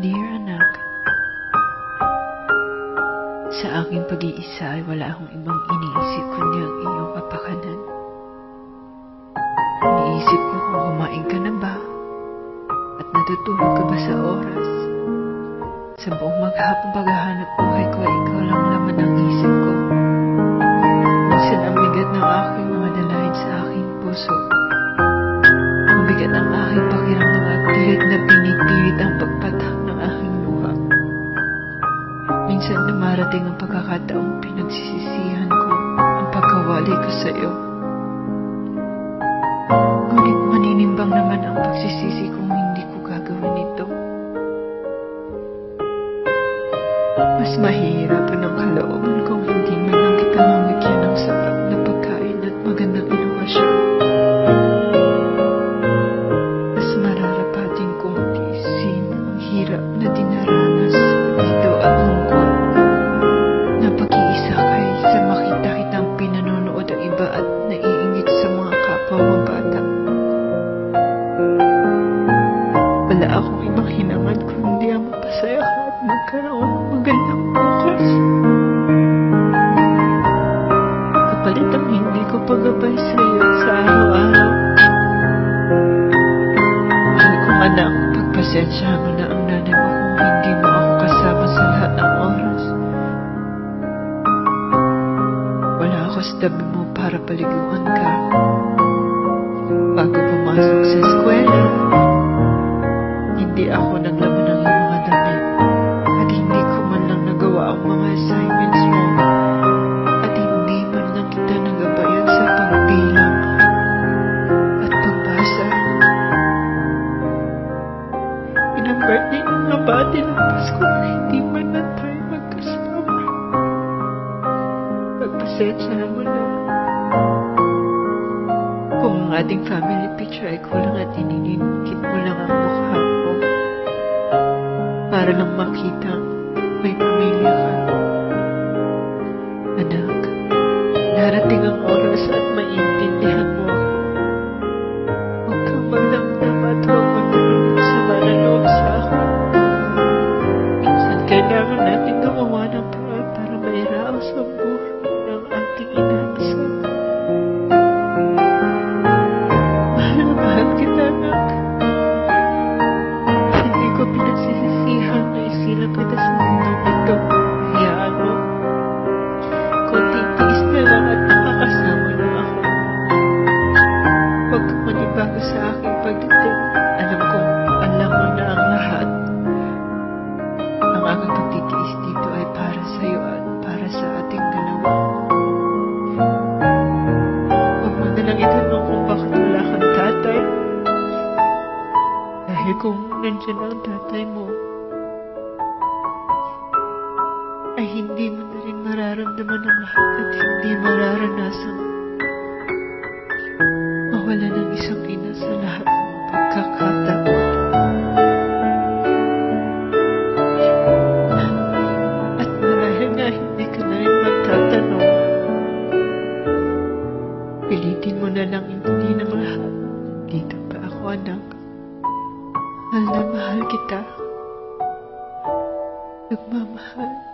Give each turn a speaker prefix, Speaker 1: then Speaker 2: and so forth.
Speaker 1: Dear anak, sa aking pag-iisa ay wala akong ibang iniisip kundi ang iyong kapakanan. Iniisip ko kung kumain ka na ba at natutulog ka ba sa oras. Sa buong maghapong paghahanap buhay ko ay ikaw lang laman ang isip ko. Minsan ang bigat ng aking mga dalahin sa aking puso. Ang bigat ng aking pakiramdam at pilit na pinipilit ang pagpatak ng aking luha. Minsan dumarating ang pagkakataong pinagsisisihan ko ang pagkawali ko sa iyo. Ngunit maninimbang naman ang pagsisisi kung hindi ko gagawin ito. Mas mahihirapan ang kalooban kung hindi man lang kita mamigyan ng sapat na pagkain at magandang edukasyon. Mas mararapatin kong tiisin ang hirap na dinaranas dito at lungkot na pag-iisa kaysa makita kitang pinanonood ang iba at naiingit sa mga kapwa mong bata. Wala akong ibang hinangad kundi ang mapasaya ka at magkaroon ng magandang bukas. Kapalit ang hindi ko paggabay sa iyo sa araw-araw. Mahal kong anak, pagpasensya mo na ang nanay mo kung hindi mo ako kasama sa lahat ng oras. Wala ako sa tabi mo para paliguan ka. Bago pumasok sa eskwela, hindi ako naglaman ng iyong mga damit at hindi ko man lang nagawa ang mga assignments mo at hindi man lang kita nagabayan sa pagbilang at pagbasa. Pinang-birthday ng nabati ng Pasko na hindi man lang tayo magkasama. Pagpasensya mo na. Kung ang ating family picture ay kulang at ininikit mo lang ang mukha mo para lang makita may pamilya ka. Anak, darating ang oras at maiintindihan mo ako. Huwag kang magdamdam at huwag magkaroon ng sama na loob sa akin. Minsan kailangan natin gumawa ng paraan para mairaos ang buhay ng ating inaasal. Mahal kita, anak. Hindi ko pinagsisisihan na isilang kita sa mundong ito. Hayaan mo. Konting tiis na lang at makakasama na ako. Huwag kang manibago sa aking pagdating. Alam kong alam mo na ang lahat. Ang aking pagtitiis dito ay para sa iyo at para sa ating dalawa. Huwag mo na lang itanong kung bakit wala kang tatay. Dahil kung nandiyan ang tatay mo, ay hindi mo na rin mararamdaman ang lahat at hindi mararanasan mawala ng isang ina sa lahat ng pagkakataon. At marahil nga hindi ka na rin magtatanong, pilitin mo na lang intindihin ang lahat. Dito pa ako, anak. Mahal na mahal kita. Nagmamahal.